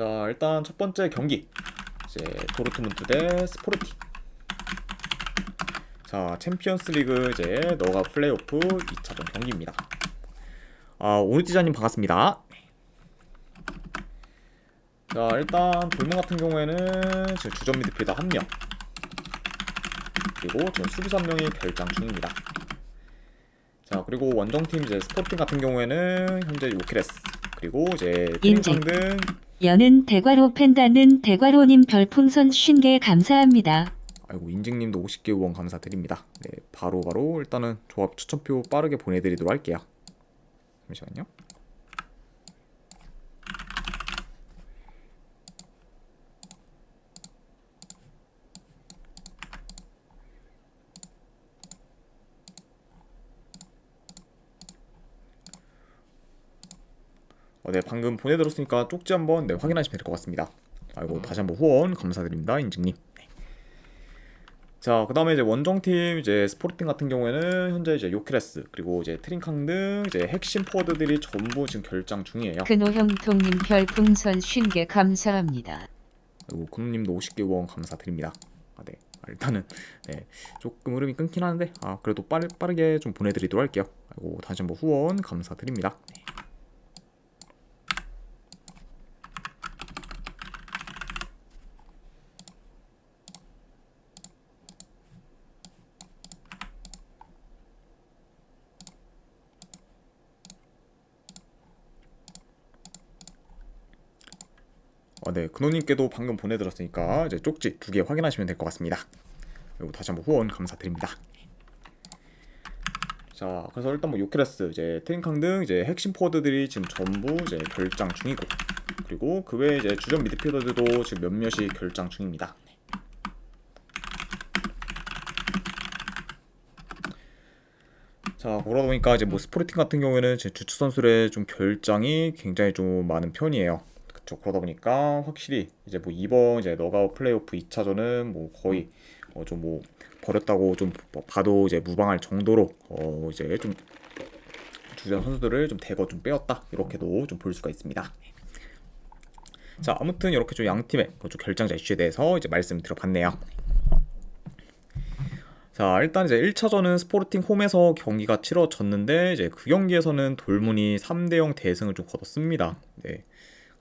자, 일단 첫 번째 경기 이제 도르트문트 대 스포르팅. 자, 챔피언스 리그 이제 너가 플레이오프 2차전 경기입니다. 오니티자님 반갑습니다. 자, 일단 돌문 같은 경우에는 제 주전 미드필더 1명, 그리고 저 수비수 1명이 결장 중입니다. 자, 그리고 원정팀 이제 스포팅 같은 경우에는 현재 요키레스, 그리고 이제 인증. 트링캉 등. 여는 대괄호 팬다는 대괄호님 별풍선 50개 감사합니다. 아이고, 인증님도 50개 후원 감사드립니다. 네, 바로 일단은 조합 추천표 빠르게 보내드리도록 할게요. 잠시만요. 네, 방금 보내드렸으니까 쪽지 한번 확인하시면 될 것 같습니다. 아이고, 다시 한번 후원 감사드립니다, 인증님. 네. 자, 그 다음에 이제 원정팀 이제 스포르팅 같은 경우에는 현재 이제 요키레스, 그리고 이제 트링캉 등 이제 핵심 포워드들이 전부 지금 결장 중이에요. 근호형통님 별풍선 50개 감사합니다. 그리고 금님도 50개 후원 감사드립니다. 네. 일단은 네, 조금 흐름이 끊긴 하는데 그래도 빠르게 좀 보내드리도록 할게요. 아이고, 다시 한번 후원 감사드립니다. 네. 네, 근호님께도 방금 보내드렸으니까 이제 쪽지 2개 확인하시면 될 것 같습니다. 그리고 다시 한번 후원 감사드립니다. 자, 그래서 일단 뭐 요키레스, 이제 트링캉 등 이제 핵심 포워드들이 지금 전부 이제 결장 중이고, 그리고 그 외에 이제 주전 미드필더들도 지금 몇몇이 결장 중입니다. 자, 그러다 보니까 이제 뭐 스포르팅 같은 경우에는 제 주축 선수들의 좀 결장이 굉장히 좀 많은 편이에요. 그쵸. 그러다 보니까 확실히 이제 뭐 이번 이제 너가웃 플레이오프 2차전은 뭐 거의 좀 뭐 버렸다고 좀 봐도 이제 무방할 정도로 이제 좀 주전 선수들을 좀 대거 좀 빼었다, 이렇게도 좀 볼 수가 있습니다. 자, 아무튼 이렇게 좀 양 팀의 좀 결장자 이슈에 대해서 이제 말씀드려봤네요. 자, 일단 이제 1차전은 스포르팅 홈에서 경기가 치러졌는데 이제 그 경기에서는 돌문이 3대0 대승을 좀 거뒀습니다. 네.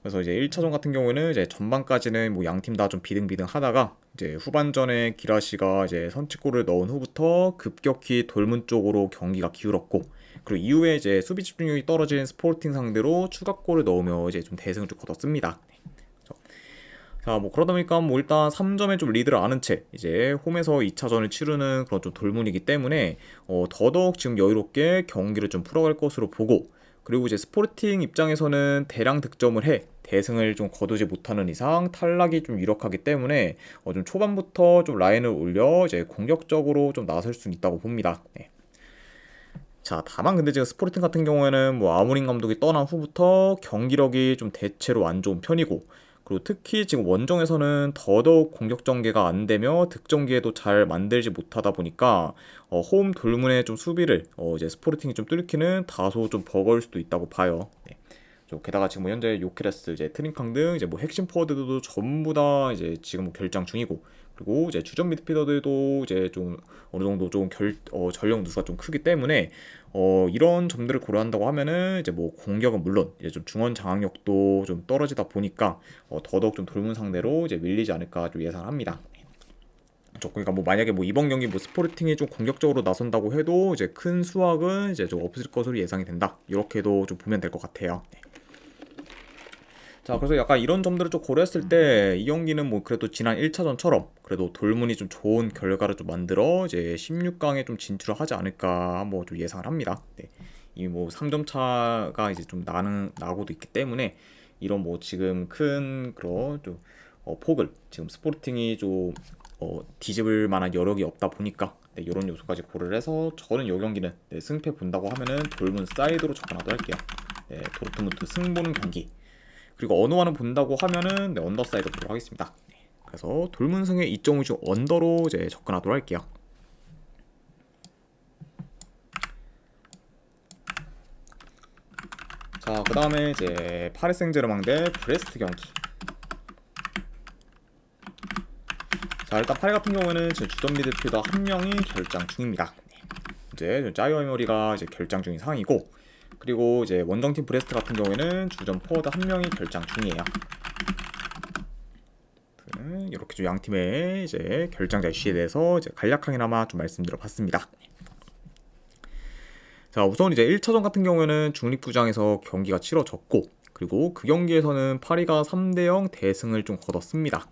그래서 이제 1차전 같은 경우에는 이제 전반까지는 뭐 양 팀 다 좀 비등비등 하다가 이제 후반전에 기라시가 이제 선취골을 넣은 후부터 급격히 돌문 쪽으로 경기가 기울었고, 그리고 이후에 이제 수비 집중력이 떨어진 스포르팅 상대로 추가골을 넣으며 이제 좀 대승을 좀 거뒀습니다. 자, 뭐 그러다 보니까 뭐 일단 3점에 좀 리드를 아는 채 이제 홈에서 2차전을 치르는 그런 좀 돌문이기 때문에 더더욱 지금 여유롭게 경기를 좀 풀어갈 것으로 보고, 그리고 이제 스포르팅 입장에서는 대량 득점을 해 대승을 좀 거두지 못하는 이상 탈락이 좀 유력하기 때문에 좀 초반부터 좀 라인을 올려 이제 공격적으로 좀 나설 수 있다고 봅니다. 네. 자, 다만 근데 지금 스포르팅 같은 경우에는 뭐 아모린 감독이 떠난 후부터 경기력이 좀 대체로 안 좋은 편이고, 그리고 특히 지금 원정에서는 더더욱 공격 전개가 안 되며 득점 기회도 잘 만들지 못하다 보니까 홈 돌문의 좀 수비를 이제 스포르팅이 좀 뚫기는 다소 좀 버거울 수도 있다고 봐요. 네. 게다가 지금 뭐 현재 요키레스, 이제 트링캉 등 이제 뭐 핵심 포워드들도 전부 다 이제 지금 뭐 결장 중이고, 그리고 이제 주전 미드필더들도 이제 좀 어느 정도 좀 전력 누수가 좀 크기 때문에 이런 점들을 고려한다고 하면은 이제 뭐 공격은 물론 이제 좀 중원 장악력도 좀 떨어지다 보니까 더더욱 좀 돌문 상대로 이제 밀리지 않을까 좀 예상합니다. 그러니까 뭐 만약에 뭐 이번 경기 뭐 스포르팅이 좀 공격적으로 나선다고 해도 이제 큰 수확은 이제 좀 없을 것으로 예상이 된다, 이렇게도 좀 보면 될 것 같아요. 네. 자, 그래서 약간 이런 점들을 좀 고려했을 때 이 경기는 뭐 그래도 지난 1차전처럼 그래도 돌문이 좀 좋은 결과를 좀 만들어 이제 16강에 좀 진출을 하지 않을까 뭐 좀 예상을 합니다. 네. 이 뭐 3점 차가 이제 좀 나고도 있기 때문에 이런 뭐 지금 큰 그런 좀 폭을 지금 스포르팅이 좀 뒤집을 만한 여력이 없다 보니까 이런 요소까지 고려를 해서 저는 이 경기는 승패 본다고 하면은 돌문 사이드로 접근하도록 할게요. 도르트문트 승 보는 경기. 그리고 언어와는 본다고 하면은 언더사이드 보도록 하겠습니다. 그래서 돌문승의 2.5주 언더로 이제 접근하도록 할게요. 자, 그 다음에 이제 파리 생제르맹 대 브레스트 경기. 자, 일단 파리 같은 경우에는 제 주전 미드필더 한 명이 결장 중입니다. 이제 짜이어 에머리가 이제 결장 중인 상황이고, 그리고 이제 원정팀 브레스트 같은 경우에는 주전 포워드 한 명이 결장 중이에요. 이렇게 좀 양 팀의 이제 결장자 이슈에 대해서 이제 간략하게나마 좀 말씀드려봤습니다. 자, 우선 이제 1차전 같은 경우에는 중립구장에서 경기가 치러졌고, 그리고 그 경기에서는 파리가 3대0 대승을 좀 거뒀습니다.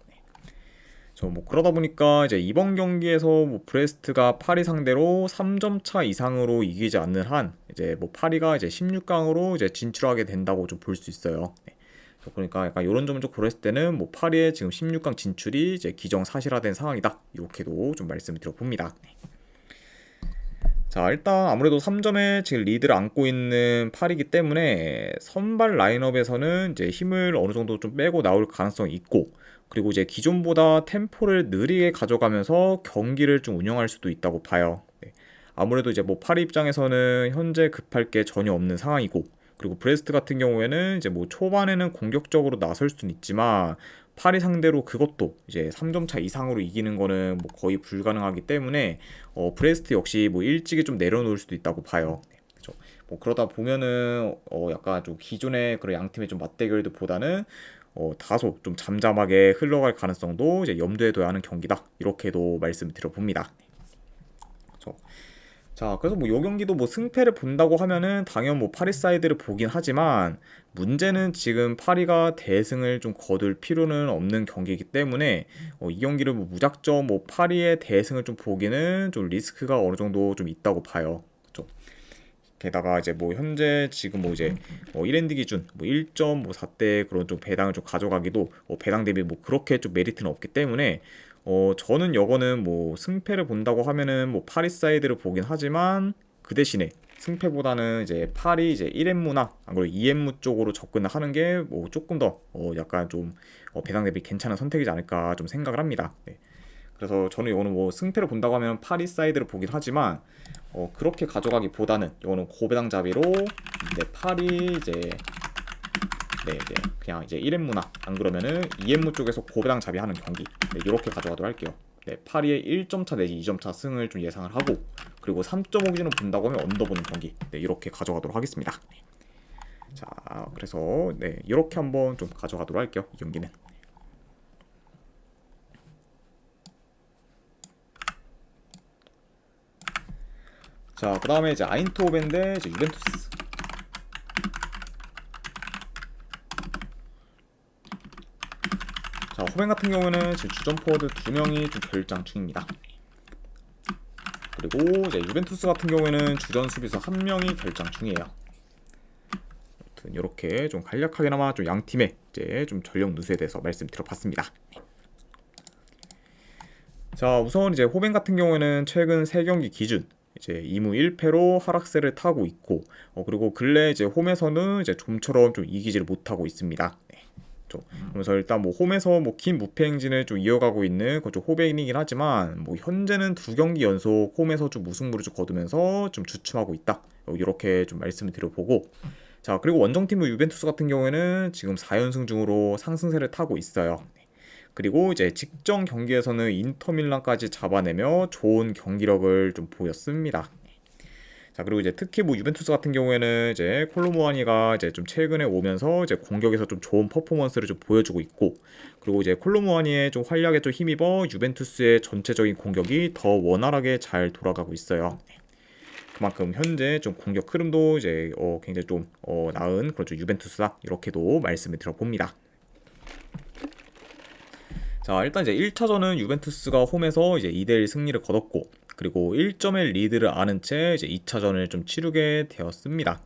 뭐 그러다 보니까 이제 이번 경기에서 뭐 브레스트가 파리 상대로 3점 차 이상으로 이기지 않는 한 이제 뭐 파리가 이제 16강으로 이제 진출하게 된다고 좀 볼 수 있어요. 그러니까 약간 이런 점을 좀 고렸을 때는 뭐 파리의 지금 16강 진출이 이제 기정사실화된 상황이다. 이렇게도 좀 말씀을 드려봅니다. 자, 일단 아무래도 3점에 지금 리드를 안고 있는 파리이기 때문에 선발 라인업에서는 이제 힘을 어느 정도 좀 빼고 나올 가능성이 있고, 그리고 이제 기존보다 템포를 느리게 가져가면서 경기를 좀 운영할 수도 있다고 봐요. 아무래도 이제 뭐 파리 입장에서는 현재 급할 게 전혀 없는 상황이고, 그리고 브레스트 같은 경우에는 이제 뭐 초반에는 공격적으로 나설 수는 있지만 파리 상대로 그것도 이제 3점 차 이상으로 이기는 거는 뭐 거의 불가능하기 때문에 브레스트 역시 뭐 일찍이 좀 내려놓을 수도 있다고 봐요. 그렇죠? 뭐 그러다 보면은 약간 좀 기존의 그런 양 팀의 좀 맞대결들보다는 다소 좀 잠잠하게 흘러갈 가능성도 이제 염두에 둬야 하는 경기다. 이렇게도 말씀을 드려봅니다. 그렇죠? 자, 그래서 뭐 요 경기도 뭐 승패를 본다고 하면은 당연 뭐 파리 사이드를 보긴 하지만 문제는 지금 파리가 대승을 좀 거둘 필요는 없는 경기이기 때문에 이 경기를 뭐 무작정 뭐 파리의 대승을 좀 보기는 좀 리스크가 어느 정도 좀 있다고 봐요. 그렇죠? 게다가 이제 뭐 현재 지금 뭐 이제 1엔드 기준 뭐 1.4대 그런 좀 배당을 좀 가져가기도 배당 대비 뭐 그렇게 좀 메리트는 없기 때문에 저는 이거는 뭐 승패를 본다고 하면은 뭐 파리 사이드를 보긴 하지만 그 대신에 승패보다는 이제 파리 이제 1엠무나 안 그래도 2엠무 쪽으로 접근을 하는 게 뭐 조금 더 약간 좀 배당 대비 괜찮은 선택이지 않을까 좀 생각을 합니다. 네. 그래서 저는 이거는 뭐 승패를 본다고 하면 파리 사이드를 보긴 하지만 그렇게 가져가기보다는 이거는 고배당 잡이로 파리 이제 그냥 이제 1엠무나 안 그러면은 2엠무 쪽에서 고배당 잡이하는 경기 이렇게 가져가도록 할게요. 파리의 1점 차 내지 2점 차 승을 좀 예상을 하고, 그리고 3.5 기준으로 본다고 하면 언더 보는 경기 이렇게 가져가도록 하겠습니다. 자, 그래서 이렇게 한번 좀 가져가도록 할게요. 이 경기는. 자, 그 다음에 이제 아인트호벤 대 이제 유벤투스. 자, 호벤 같은 경우는 지금 주전 포워드 2명이 좀 결장 중입니다. 그리고 이제 유벤투스 같은 경우에는 주전 수비수 1명이 결장 중이에요. 아무튼 이렇게 좀 간략하게나마 좀 양 팀의 이제 좀 전력 누수에 대해서 말씀드려봤습니다. 자, 우선 이제 호벤 같은 경우에는 최근 3경기 기준 이제 2무 1패로 하락세를 타고 있고, 그리고 근래 이제 홈에서는 이제 좀처럼 좀 이기지를 못하고 있습니다. 그래서 일단 뭐 홈에서 뭐 긴 무패 행진을 좀 이어가고 있는 그좀 호벤이긴 하지만 뭐 현재는 2경기 연속 홈에서 좀 무승부를 좀 거두면서 좀 주춤하고 있다. 이렇게 좀 말씀을 드려보고, 자, 그리고 원정팀 유벤투스 같은 경우에는 지금 4연승 중으로 상승세를 타고 있어요. 그리고 이제 직전 경기에서는 인터밀란까지 잡아내며 좋은 경기력을 좀 보였습니다. 자, 그리고 이제 특히 뭐 유벤투스 같은 경우에는 이제 콜로무아니가 이제 좀 최근에 오면서 이제 공격에서 좀 좋은 퍼포먼스를 좀 보여주고 있고, 그리고 이제 콜로무아니의 좀 활약에 좀 힘입어 유벤투스의 전체적인 공격이 더 원활하게 잘 돌아가고 있어요. 그만큼 현재 좀 공격 흐름도 이제 굉장히 좀 나은 그런 좀 유벤투스다 이렇게도 말씀을 드려봅니다. 자, 일단 이제 1차전은 유벤투스가 홈에서 이제 2대1 승리를 거뒀고, 그리고 1점의 리드를 아는 채 이제 2차전을 좀 치르게 되었습니다.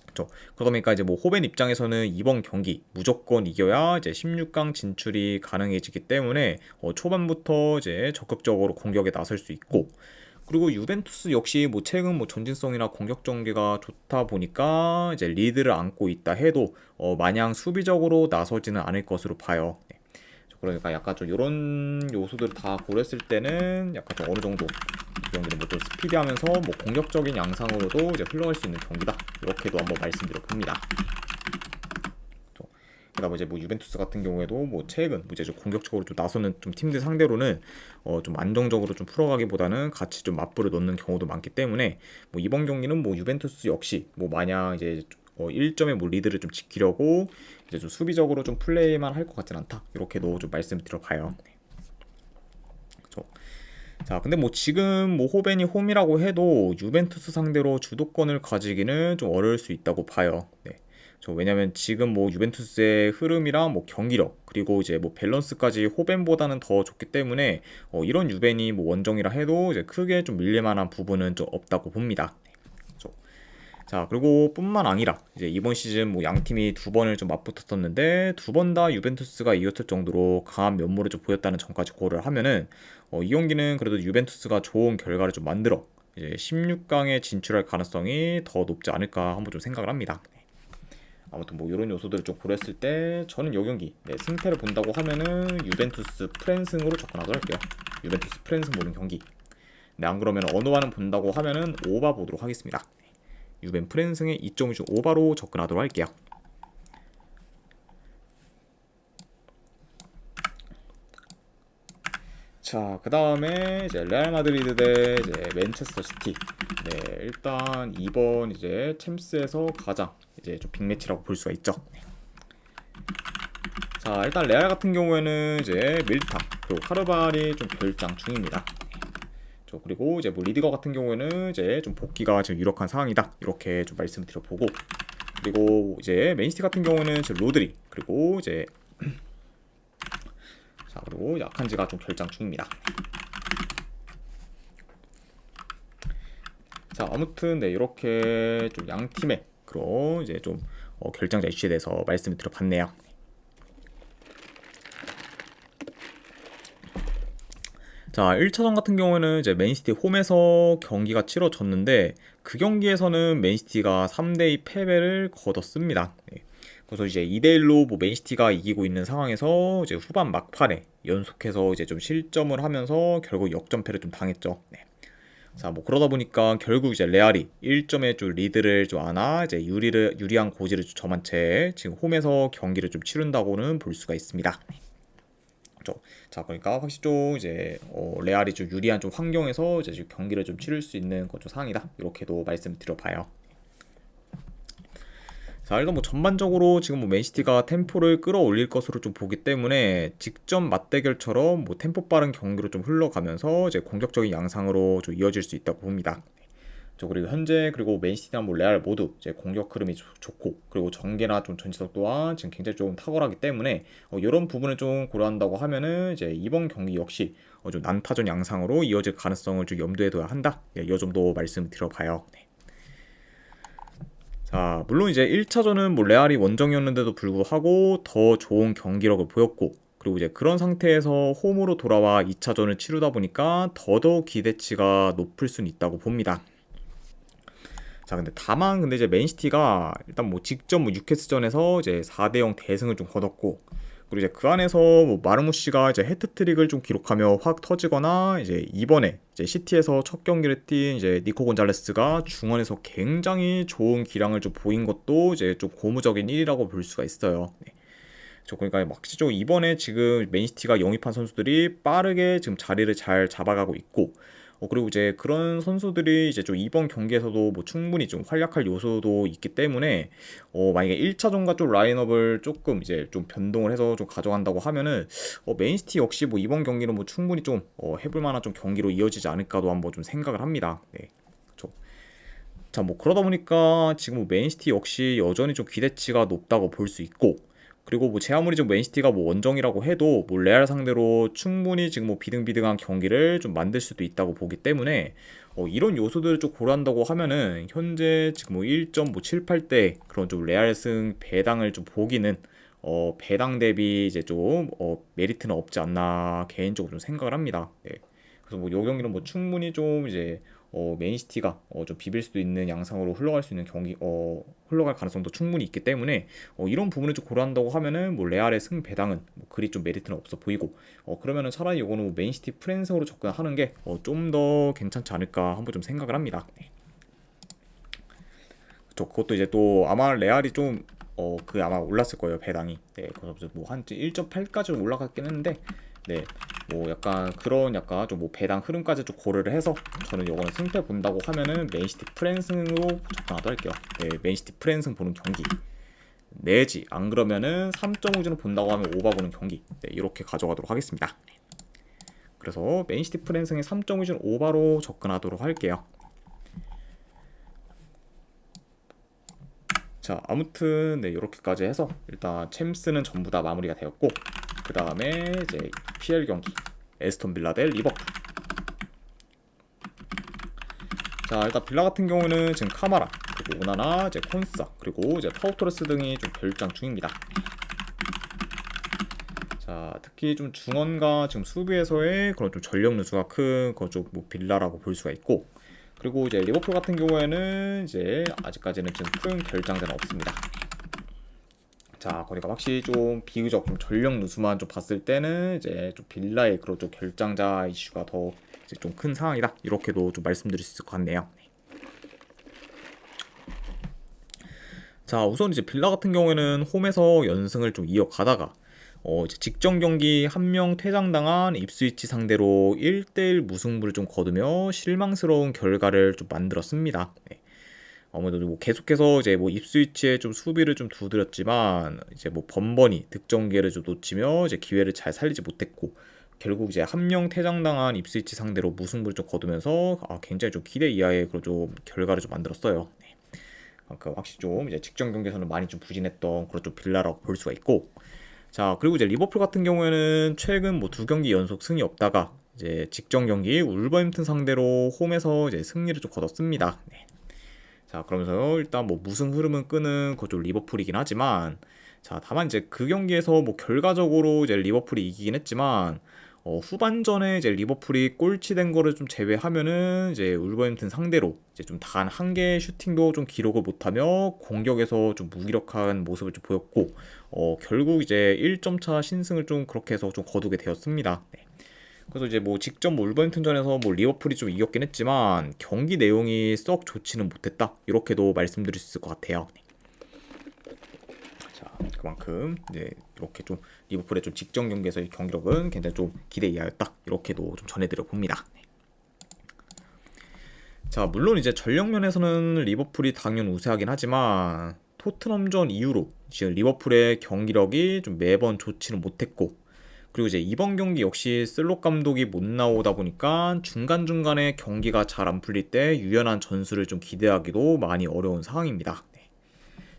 그렇죠. 그러다 보니까 이제 뭐 호벤 입장에서는 이번 경기 무조건 이겨야 이제 16강 진출이 가능해지기 때문에 초반부터 이제 적극적으로 공격에 나설 수 있고, 그리고 유벤투스 역시 뭐 최근 뭐 전진성이나 공격 전개가 좋다 보니까 이제 리드를 안고 있다 해도 마냥 수비적으로 나서지는 않을 것으로 봐요. 그러니까 약간 좀 이런 요소들을 다 고렸을 때는 약간 좀 어느 정도 이 경기는 뭐 좀 스피디하면서 뭐 공격적인 양상으로도 이제 흘러갈 수 있는 경기다. 이렇게도 한번 말씀드려 봅니다. 그다음에 이제 뭐 유벤투스 같은 경우에도 뭐 최근 뭐 이제 좀 공격적으로 좀 나서는 좀 팀들 상대로는 좀 안정적으로 좀 풀어가기보다는 같이 좀 맞불을 넣는 경우도 많기 때문에 뭐 이번 경기는 뭐 유벤투스 역시 뭐 마냥 이제 1점의 뭐 리드를 좀 지키려고 이제 좀 수비적으로 좀 플레이만 할 것 같진 않다. 이렇게도 좀 말씀드려봐요. 네. 그렇죠. 자, 근데 뭐 지금 뭐 호벤이 홈이라고 해도 유벤투스 상대로 주도권을 가지기는 좀 어려울 수 있다고 봐요. 네. 왜냐면 지금 뭐 유벤투스의 흐름이랑 뭐 경기력 그리고 이제 뭐 밸런스까지 호벤보다는 더 좋기 때문에 이런 유벤이 뭐 원정이라 해도 이제 크게 좀 밀릴 만한 부분은 좀 없다고 봅니다. 그렇죠. 자, 그리고 뿐만 아니라 이제 이번 시즌 뭐 양 팀이 두 번을 좀 맞붙었었는데 두 번 다 유벤투스가 이겼을 정도로 강한 면모를 좀 보였다는 점까지 고려를 하면은 이 경기는 그래도 유벤투스가 좋은 결과를 좀 만들어 이제 16강에 진출할 가능성이 더 높지 않을까 한번 좀 생각을 합니다. 아무튼 뭐 이런 요소들을 좀 고려했을 때 저는 이 경기 승패를 본다고 하면은 유벤투스 프랜승으로 접근하도록 할게요. 유벤투스 프랜승 보는 경기. 안 그러면 언어와는 본다고 하면은 오바 보도록 하겠습니다. 유벤 프랜승의 2.5 오바로 접근하도록 할게요. 자, 그 다음에 이제 레알 마드리드 대 이제 맨체스터 시티. 네, 일단 이번 이제 챔스에서 가장 이제 좀 빅매치라고 볼 수가 있죠. 자, 일단 레알 같은 경우에는 이제 밀리탕 그리고 카르발이 좀 결장 중입니다. 그리고 이제 뭐 리디거 같은 경우에는 이제 좀 복귀가 지금 유력한 상황이다. 이렇게 좀 말씀을 드려보고, 그리고 이제 맨시티 같은 경우는 이제 로드리 그리고 이제 자, 그리고 아칸지가 좀 결장 중입니다. 자, 아무튼 네, 이렇게 좀 양 팀의 그런 이제 좀 결장자 이슈에 대해서 말씀을 드려봤네요. 자, 1차전 같은 경우는 이제 맨시티 홈에서 경기가 치러졌는데 그 경기에서는 맨시티가 3대2 패배를 거뒀습니다. 네. 그래서 이제 2대1로 뭐 맨시티가 이기고 있는 상황에서 이제 후반 막판에 연속해서 이제 좀 실점을 하면서 결국 역전패를 좀 당했죠. 네. 자, 뭐 그러다 보니까 결국 이제 레알이 1점의 좀 리드를 좀 안아 이제 유리한 고지를 좀 점한 채 지금 홈에서 경기를 좀 치른다고는 볼 수가 있습니다. 자, 그러니까 확실히 좀 이제 레알이 좀 유리한 좀 환경에서 이제 경기를 좀 치를 수 있는 그런 상황이다. 이렇게도 말씀드려봐요. 자, 일단 뭐 전반적으로 지금 뭐 맨시티가 템포를 끌어올릴 것으로 좀 보기 때문에 직전 맞대결처럼 뭐 템포 빠른 경기로 좀 흘러가면서 이제 공격적인 양상으로 좀 이어질 수 있다고 봅니다. 그리고 현재 그리고 맨시티나 뭐 레알 모두 이제 공격 흐름이 좋고 그리고 전개나 좀 전지석 또한 지금 굉장히 좀 탁월하기 때문에 이런 부분을 좀 고려한다고 하면은 이제 이번 경기 역시 좀 난타전 양상으로 이어질 가능성을 좀 염두에 둬야 한다. 이 정도 말씀드려봐요. 네. 자, 물론 이제 1차전은 뭐 레알이 원정이었는데도 불구하고 더 좋은 경기력을 보였고 그리고 이제 그런 상태에서 홈으로 돌아와 2차전을 치르다 보니까 더더욱 기대치가 높을 수는 있다고 봅니다. 자, 근데 다만 근데 이제 맨시티가 일단 뭐 직전 뭐 뉴캐슬전에서 이제 4대0 대승을 좀 거뒀고 그리고 이제 그 안에서 뭐 마르무시가 이제 해트트릭을 좀 기록하며 확 터지거나 이제 이번에 이제 시티에서 첫 경기를 뛴 이제 니코 곤잘레스가 중원에서 굉장히 좋은 기량을 좀 보인 것도 이제 좀 고무적인 일이라고 볼 수가 있어요. 네. 그러니까 확실히 좀 이번에 지금 맨시티가 영입한 선수들이 빠르게 지금 자리를 잘 잡아가고 있고 그리고 이제 그런 선수들이 이제 좀 이번 경기에서도 뭐 충분히 좀 활약할 요소도 있기 때문에 만약에 1차전과 좀 라인업을 조금 이제 좀 변동을 해서 좀 가져간다고 하면은 맨시티 역시 뭐 이번 경기는 뭐 충분히 좀 해볼 만한 좀 경기로 이어지지 않을까도 한번 좀 생각을 합니다. 네. 그렇죠. 자, 뭐 그러다 보니까 지금 뭐 맨시티 역시 여전히 좀 기대치가 높다고 볼 수 있고 그리고 뭐 제 아무리 좀 맨시티가 뭐 원정이라고 해도 뭐 레알 상대로 충분히 지금 뭐 비등비등한 경기를 좀 만들 수도 있다고 보기 때문에 이런 요소들을 좀 고려한다고 하면은 현재 지금 뭐 1.78대 그런 좀 레알승 배당을 좀 보기는 배당 대비 이제 좀 메리트는 없지 않나 개인적으로 좀 생각을 합니다. 네. 그래서 뭐 요 경기는 뭐 충분히 좀 이제 맨시티가 좀 비빌 수도 있는 양상으로 흘러갈 수 있는 경기 흘러갈 가능성도 충분히 있기 때문에 이런 부분을 좀 고려한다고 하면은 뭐 레알의 승 배당은 뭐 그리 좀 메리트는 없어 보이고 그러면은 차라리 이거는 뭐 맨시티 프랜스로 접근하는 게 좀 더 괜찮지 않을까 한번 좀 생각을 합니다. 네. 그것도 이제 또 아마 레알이 좀 그 아마 올랐을 거예요, 배당이. 네, 그래서 뭐 한 1.8까지 올라갔긴 했는데, 네, 뭐 약간 그런 약간 좀 뭐 배당 흐름까지 좀 고려를 해서 저는 요거는 승패 본다고 하면은 맨시티 프랜승으로 접근하도록 할게요. 네, 맨시티 프랜승 보는 경기. 내지 안 그러면은 3.5주는 본다고 하면 오바 보는 경기. 네, 이렇게 가져가도록 하겠습니다. 그래서 맨시티 프랜승의 3.5주는 오바로 접근하도록 할게요. 자, 아무튼 네, 이렇게까지 해서 일단 챔스는 전부 다 마무리가 되었고, 그 다음에 이제 PL 경기 에스턴 빌라 대 리버풀. 자, 일단 빌라 같은 경우는 지금 카마라, 그리고 오나나, 이제 콘사, 그리고 이제 파우토레스 등이 좀 결장 중입니다. 자, 특히 좀 중원과 지금 수비에서의 그런 좀 전력 누수가 큰 그쪽 뭐 빌라라고 볼 수가 있고, 그리고 이제 리버풀 같은 경우에는 이제 아직까지는 지금 큰 결장자는 없습니다. 자, 그러니까 확실히 좀 비교적 좀 전력 누수만 좀 봤을 때는 이제 좀 빌라의 그런 좀 결장자 이슈가 더 이제 좀 큰 상황이다. 이렇게도 좀 말씀드릴 수 있을 것 같네요. 자, 우선 이제 빌라 같은 경우에는 홈에서 연승을 좀 이어가다가 이제 직전 경기 한 명 퇴장당한 입스위치 상대로 1대1 무승부를 좀 거두며 실망스러운 결과를 좀 만들었습니다. 네. 아무래도 뭐 계속해서 이제 뭐 입스위치에 좀 수비를 좀 두드렸지만 이제 뭐 번번이 득점 기회를 좀 놓치며 이제 기회를 잘 살리지 못했고, 결국 이제 한 명 퇴장당한 입스위치 상대로 무승부를 좀 거두면서 굉장히 좀 기대 이하의 그런 좀 결과를 좀 만들었어요. 네. 확실히 좀 이제 직전 경기에서는 많이 좀 부진했던 그런 좀 빌라라고 볼 수가 있고, 자, 그리고 이제 리버풀 같은 경우에는 최근 뭐 2경기 연속 승이 없다가 이제 직전 경기 울버햄튼 상대로 홈에서 이제 승리를 좀 거뒀습니다. 네. 자, 그러면서 일단 뭐 무승 흐름은 끄는 그좀 리버풀이긴 하지만, 자, 다만 이제 그 경기에서 뭐 결과적으로 이제 리버풀이 이기긴 했지만 후반전에 이제 리버풀이 꼴찌된 거를 좀 제외하면은 이제 울버햄튼 상대로 이제 좀 단 한 개의 슈팅도 좀 기록을 못하며 공격에서 좀 무기력한 모습을 좀 보였고, 결국 이제 1점 차 신승을 좀 그렇게 해서 좀 거두게 되었습니다. 네. 그래서 이제 뭐 직접 뭐 울버햄튼전에서 뭐 리버풀이 좀 이겼긴 했지만 경기 내용이 썩 좋지는 못했다. 이렇게도 말씀드릴 수 있을 것 같아요. 네. 자, 그만큼 이제 이렇게 좀 리버풀의 좀 직전 경기에서의 경기력은 굉장히 좀 기대 이하였다. 이렇게도 좀 전해드려 봅니다. 네. 자, 물론 이제 전력 면에서는 리버풀이 당연 우세하긴 하지만 토트넘전 이후로 지금 리버풀의 경기력이 좀 매번 좋지는 못했고, 그리고 이제 이번 경기 역시 슬롯 감독이 못 나오다 보니까 중간중간에 경기가 잘 안 풀릴 때 유연한 전술을 좀 기대하기도 많이 어려운 상황입니다. 네.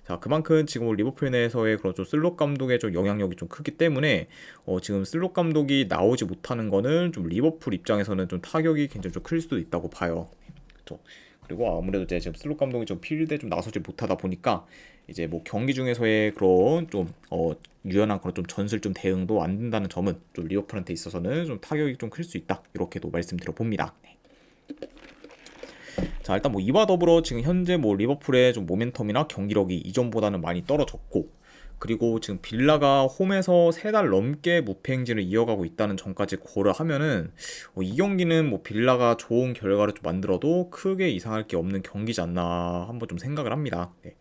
자, 그만큼 지금 리버풀 내에서의 그런 좀 슬롯 감독의 좀 영향력이 좀 크기 때문에 지금 슬롯 감독이 나오지 못하는 거는 좀 리버풀 입장에서는 좀 타격이 굉장히 좀 클 수도 있다고 봐요. 그렇죠? 그리고 아무래도 이제 지금 슬롯 감독이 좀 필드에 좀 나서지 못하다 보니까 이제 뭐 경기 중에서의 그런 좀 유연한 그런 좀 전술 좀 대응도 안 된다는 점은 좀 리버풀한테 있어서는 좀 타격이 좀 클 수 있다. 이렇게도 말씀드려 봅니다. 네. 자, 일단 뭐 이와 더불어 지금 현재 뭐 리버풀의 좀 모멘텀이나 경기력이 이전보다는 많이 떨어졌고, 그리고 지금 빌라가 홈에서 3달 넘게 무패 행진을 이어가고 있다는 점까지 고려하면은 이 경기는 뭐 빌라가 좋은 결과를 좀 만들어도 크게 이상할 게 없는 경기지 않나 한번 좀 생각을 합니다. 네.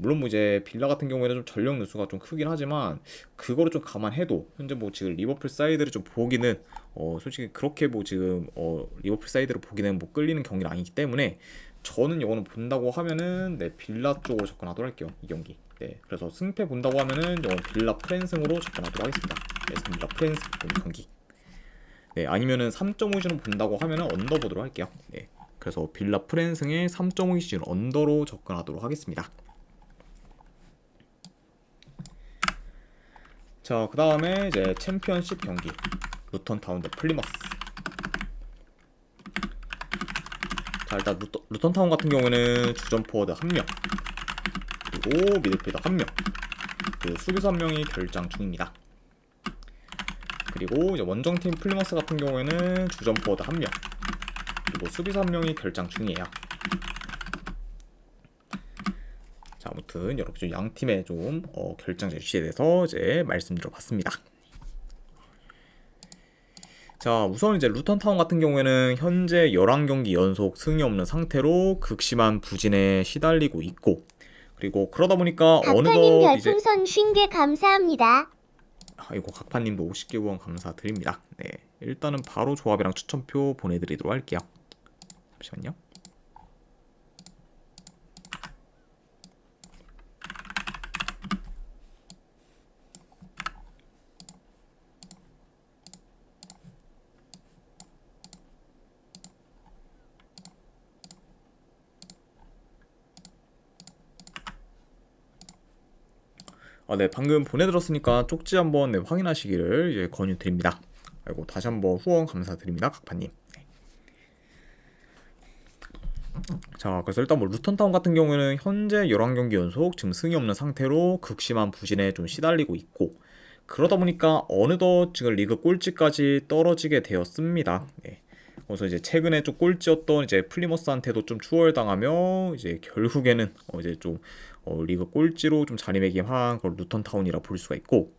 물론 뭐 이제 빌라 같은 경우에는 좀 전력 누수가 좀 크긴 하지만 그거를 좀 감안해도 현재 뭐 지금 리버풀 사이드를 좀 보기는 솔직히 그렇게 뭐 지금 리버풀 사이드를 보기는 뭐 끌리는 경기는 아니기 때문에 저는 이거는 본다고 하면은 네, 빌라 쪽으로 접근하도록 할게요, 이 경기. 네, 그래서 승패 본다고 하면은 이거는 빌라 프랜승으로 접근하도록 하겠습니다. 에스턴 빌라 프랜승 경기. 네, 아니면은 3.5주는 본다고 하면은 언더 보도록 할게요. 네, 그래서 빌라 프랜승의 3.5주는 언더로 접근하도록 하겠습니다. 자, 그 다음에 이제 챔피언십 경기 루턴타운 대 플리머스. 자, 일단 루턴타운 같은 경우는 주전 포워드 1명, 그리고 미드필더 1명, 그리고 수비수 1명이 결장 중입니다. 그리고 이제 원정팀 플리머스 같은 경우에는 주전 포워드 1명, 그리고 수비수 1명이 결장 중이에요. 자, 아무튼 여러분 양 팀의 좀 결장자 이슈에 대해서 이제 말씀드려봤습니다. 자, 우선 이제 루턴타운 같은 경우에는 현재 11경기 연속 승이 없는 상태로 극심한 부진에 시달리고 있고, 그리고 그러다 보니까 각파님 어느덧 이제 별풍선 50개 감사합니다. 아이고 각파님도 50개 후원 감사드립니다. 네, 일단은 바로 조합이랑 추천표 보내드리도록 할게요. 잠시만요. 네, 방금 보내드렸으니까 쪽지 한번 네, 확인하시기를 이제 권유드립니다. 아이고 다시 한번 후원 감사드립니다, 각파님. 네. 자, 그래서 일단 뭐 루턴타운 같은 경우에는 현재 11경기 연속 지금 승이 없는 상태로 극심한 부진에 좀 시달리고 있고, 그러다 보니까 어느덧 지금 리그 꼴찌까지 떨어지게 되었습니다. 네. 그래서 이제 최근에 좀 꼴찌였던 이제 플리머스한테도 좀 추월당하며 이제 결국에는 이제 좀 리그 꼴찌로 좀 자리매김한 그런 루턴타운이라 볼 수가 있고,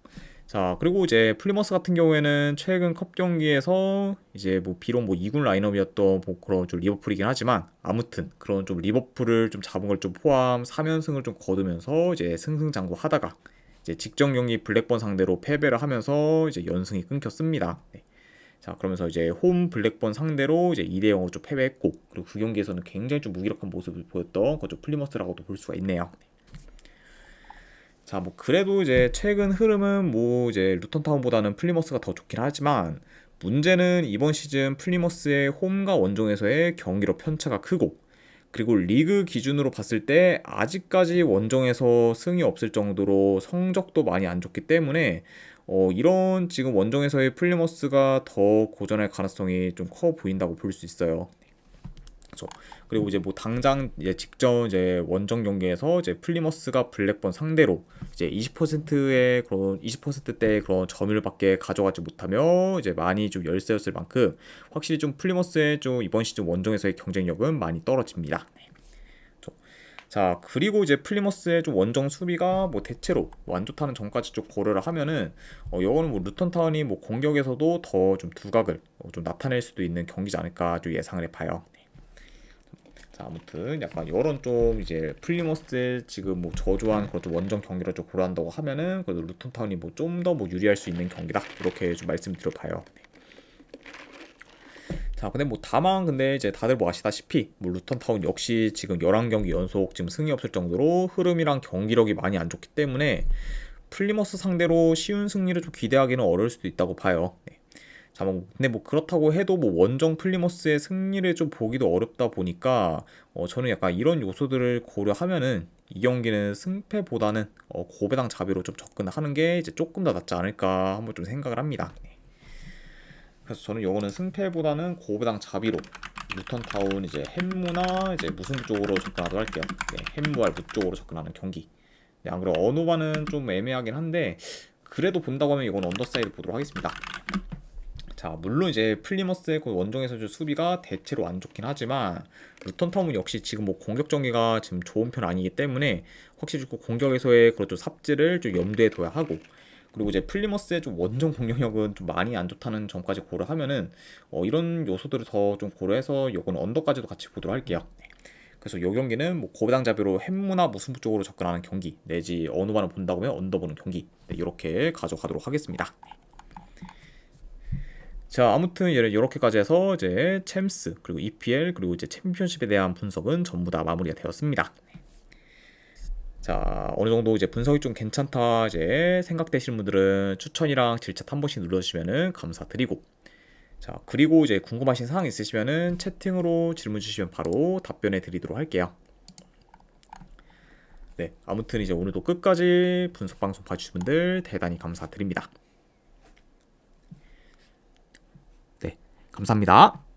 자 그리고 이제 플리머스 같은 경우에는 최근 컵 경기에서 이제 뭐 비록 뭐 2군 라인업이었던 뭐 그런 좀 리버풀이긴 하지만 아무튼 그런 좀 리버풀을 좀 잡은 걸 좀 포함 3연승을 좀 거두면서 이제 승승장구하다가 이제 직전 경기 블랙번 상대로 패배를 하면서 이제 연승이 끊겼습니다. 네. 자 그러면서 이제 홈 블랙번 상대로 이제 2대 0으로 좀 패배했고, 그리고 그 경기에서는 굉장히 좀 무기력한 모습을 보였던 그좀 플리머스라고도 볼 수가 있네요. 자 뭐 그래도 이제 최근 흐름은 뭐 이제 루턴타운보다는 플리머스가 더 좋긴 하지만, 문제는 이번 시즌 플리머스의 홈과 원정에서의 경기력 편차가 크고, 그리고 리그 기준으로 봤을 때 아직까지 원정에서 승이 없을 정도로 성적도 많이 안 좋기 때문에 이런 지금 원정에서의 플리머스가 더 고전할 가능성이 좀 커 보인다고 볼 수 있어요. 그렇죠. 그리고 이제 뭐 당장 이제 직전 이제 원정 경기에서 이제 플리머스가 블랙번 상대로 이제 20%의 그런 20%대의 그런 점유율밖에 가져가지 못하며 이제 많이 좀 열세였을 만큼 확실히 좀 플리머스의 좀 이번 시즌 원정에서의 경쟁력은 많이 떨어집니다. 자 그리고 이제 플리머스의 좀 원정 수비가 뭐 대체로 뭐 안 좋다는 점까지 좀 고려를 하면은 이거는 뭐 루턴타운이 뭐 공격에서도 더 좀 두각을 좀 나타낼 수도 있는 경기지 않을까 좀 예상을 해봐요. 자 아무튼 약간 이런 좀 이제 플리머스의 지금 뭐 저조한 그런 좀 원정 경기를 좀 고려한다고 하면은 그래도 루턴타운이 뭐 좀 더 뭐 유리할 수 있는 경기다 이렇게 좀 말씀드려봐요. 자 근데 뭐 다만 근데 이제 다들 뭐 아시다시피 뭐 루턴타운 역시 지금 11경기 연속 지금 승이 없을 정도로 흐름이랑 경기력이 많이 안 좋기 때문에 플리머스 상대로 쉬운 승리를 좀 기대하기는 어려울 수도 있다고 봐요. 네. 자 뭐 근데 뭐 그렇다고 해도 뭐 원정 플리머스의 승리를 좀 보기도 어렵다 보니까 저는 약간 이런 요소들을 고려하면은 이 경기는 승패보다는 고배당 자비로 좀 접근하는 게 이제 조금 더 낫지 않을까 한번 좀 생각을 합니다. 네. 그래서 저는 요거는 승패보다는 고배당 자비로 루턴타운 이제 햄무나 이제 무승부 쪽으로 접근하도록 할게요. 네, 햄무와 무 쪽으로 접근하는 경기. 네, 안 그래도 언어바는 좀 애매하긴 한데 그래도 본다고 하면 이건 언더사이드 보도록 하겠습니다. 자 물론 이제 플리머스의 그 원정에서 수비가 대체로 안 좋긴 하지만 루턴타운 역시 지금 뭐 공격 전개가 지금 좋은 편 아니기 때문에 확실히 그 공격에서의 그런 좀 삽질을 좀 염두에 둬야 하고, 그리고 이제 플리머스의 좀 원정 공격력은 좀 많이 안 좋다는 점까지 고려하면은 이런 요소들을 더 좀 고려해서 요건 언더까지도 같이 보도록 할게요. 네. 그래서 이 경기는 뭐 고배당 자비로 햄무나 무승부 쪽으로 접근하는 경기 내지 언어만을 본다고 하면 언더 보는 경기, 네, 이렇게 가져가도록 하겠습니다. 네. 자 아무튼 이렇게까지 해서 이제 챔스 그리고 EPL 그리고 이제 챔피언십에 대한 분석은 전부 다 마무리가 되었습니다. 자 어느 정도 이제 분석이 좀 괜찮다 이제 생각되시는 분들은 추천이랑 질책 한 번씩 눌러주시면은 감사드리고, 자 그리고 이제 궁금하신 사항 있으시면은 채팅으로 질문 주시면 바로 답변해 드리도록 할게요. 네 아무튼 이제 오늘도 끝까지 분석 방송 봐주신 분들 대단히 감사드립니다. 네 감사합니다.